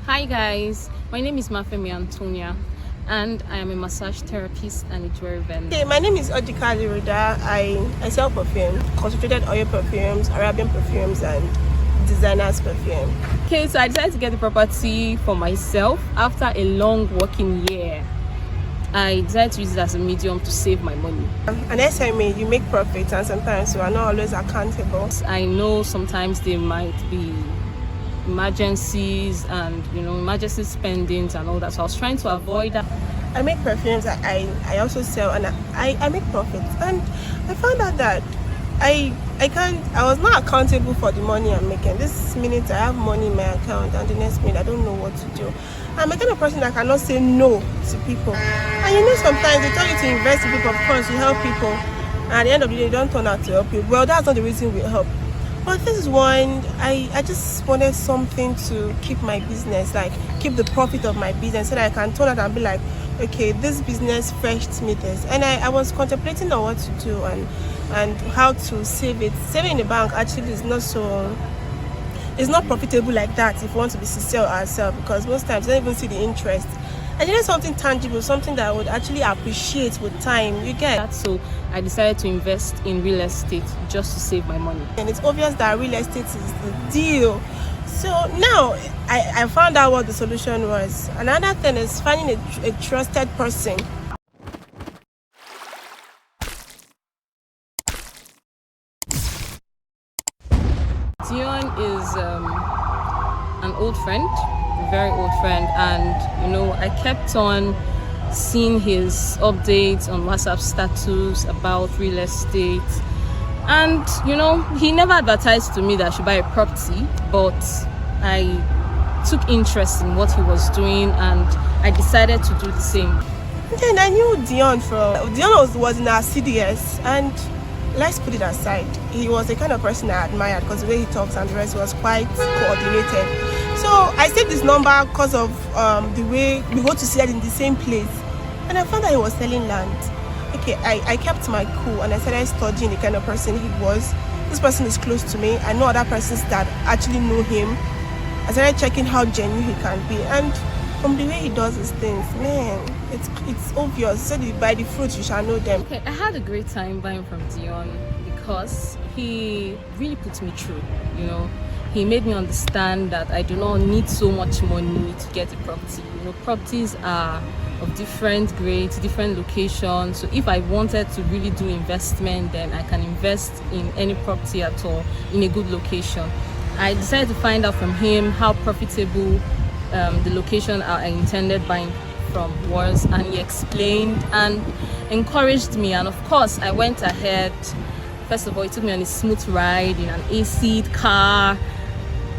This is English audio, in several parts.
Hi guys, my name is Mafemi Antonia and I am a massage therapist and a jewelry vendor. Okay, my name is Odika Liruda. I sell perfume, concentrated oil perfumes, Arabian perfumes and designers perfume. Okay, so I decided to get the property for myself after a long working year. I decided to use it as a medium to save my money. An SME, you make profits and sometimes you are not always accountable. I know sometimes there might be emergencies and emergency spendings and all that, so I was trying to avoid that. I make perfumes, I also sell, and I make profits, and I found out that I was not accountable for the money I'm making. This minute I have money in my account and the next minute I don't know what to do. I'm a kind of person that cannot say no to people, and sometimes they tell you to invest in people. Of course you help people, and at the end of the day they don't turn out to help you. Well, that's not the reason we help. But this is one, I just wanted something to keep my business, like keep the profit of my business, so that I can turn out and be like, okay, this business fetched me this. And I was contemplating on what to do and how to save it. Saving in the bank actually is it's not profitable like that if you want to be sincere ourselves, because most times you don't even see the interest. I needed something tangible, something that I would actually appreciate with time. You get that? So I decided to invest in real estate just to save my money. And it's obvious that real estate is the deal. So now I found out what the solution was. Another thing is finding a trusted person. Dion is an old friend, a very old friend, and I kept on seeing his updates on WhatsApp status about real estate, and he never advertised to me that I should buy a property, but I took interest in what he was doing and I decided to do the same. Then I knew Dion was in our CDS, and let's put it aside, he was the kind of person I admired because the way he talks and the rest was quite coordinated. So I saved his number because of the way we go to see it in the same place, and I found that he was selling land. Okay, I kept my cool and I started studying the kind of person he was. This person is close to me. I know other persons that actually know him. I started checking how genuine he can be, and from the way he does his things, man, it's obvious. So by the fruit you shall know them. Okay, I had a great time buying from Dion because he really put me through. He made me understand that I do not need so much money to get a property. Properties are of different grades, different locations. So if I wanted to really do investment, then I can invest in any property at all in a good location. I decided to find out from him how profitable the location I intended buying from was, and he explained and encouraged me, and of course I went ahead. First of all, he took me on a smooth ride in an AC car,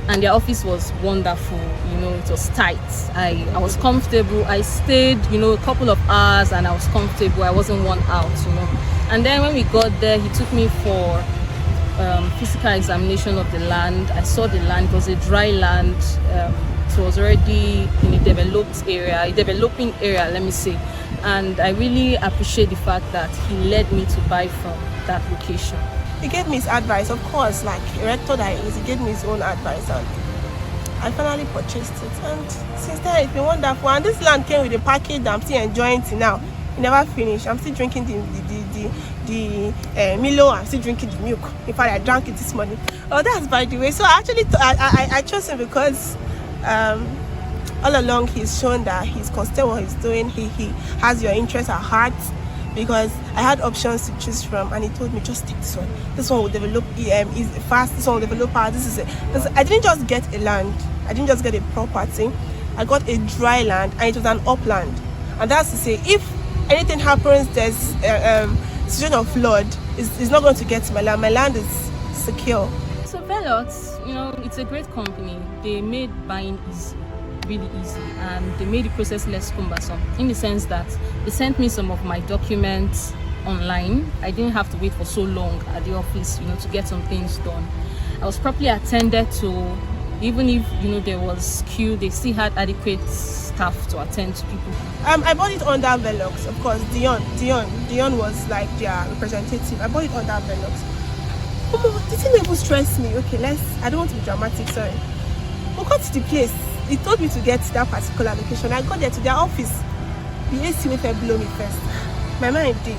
and their office was wonderful. It was tight. I was comfortable. I stayed a couple of hours and I was comfortable. I wasn't worn out. And then when we got there, he took me for physical examination of the land. I saw the land. It was a dry land. It was already in a developing area, let me say. And I really appreciate the fact that he led me to buy from that location. He gave me his advice, of course, like a rector that he is, he gave me his own advice, and I finally purchased it. And since then it's been wonderful. And this land came with a package that I'm still enjoying till now. It never finished. I'm still drinking the Milo. I'm still drinking the milk. In fact, I drank it this morning. Oh, that's by the way. So actually I chose him because all along he's shown that he's consistent what he's doing. He has your interest at heart, because I had options to choose from, and he told me just take this one. This one will develop is fast. This one will develop fast. This is it. I didn't just get a land. I didn't just get a property. I got a dry land, and it was an upland. And that's to say, if anything happens, there's situation of flood, it's not going to get to my land. My land is secure. So VELOX, it's a great company. They made buying easy, really easy, and they made the process less cumbersome, in the sense that they sent me some of my documents online. I didn't have to wait for so long at the office to get some things done. I was properly attended to. Even if there was queue, they still had adequate staff to attend to people. I bought it under VELOX, of course. Dion was like their representative. I bought it under VELOX. Oh, this didn't even stress me. Okay, I don't want to be dramatic, sorry. We got to the place. he told me to get to that particular location. I got there to their office. The AC went below me first. My mind did.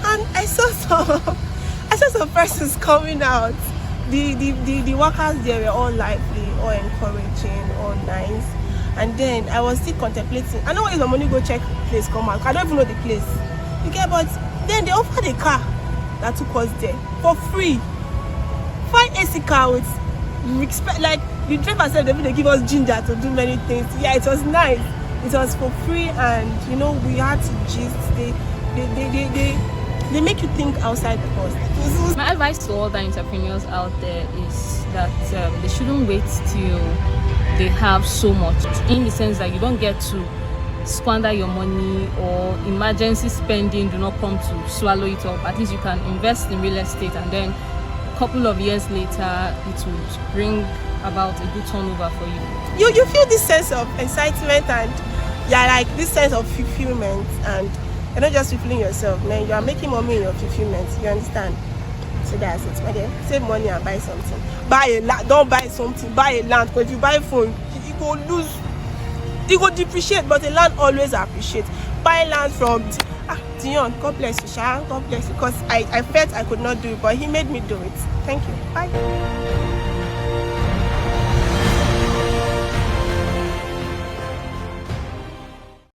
And I saw some persons coming out. The workers there were all lively, all encouraging, all nice. And then I was still contemplating. I know when the money go check place come out. I don't even know the place. Okay, but then they offered a car that took us there for free. 5 AC car with respect, like the driver said they give us ginger to do many things. Yeah, it was nice. It was for free, and you know, we had to gist. They make you think outside the box. My advice to all the entrepreneurs out there is that they shouldn't wait till they have so much, in the sense that you don't get to squander your money or emergency spending do not come to swallow it up. At least you can invest in real estate, and then a couple of years later it will bring about a good turnover for you. You feel this sense of excitement, and yeah, like this sense of fulfillment, and you're not just fulfilling yourself, man. You are making money in your fulfillment. You understand? So that's it, my dear. Save money and buy something. Buy a land. Don't buy something. Buy a land. Because if you buy a phone, you go lose. You go depreciate, but a land always appreciates. Buy land from Dion. God bless you, Sha. God bless you. Because I felt I could not do it, but he made me do it. Thank you. Bye.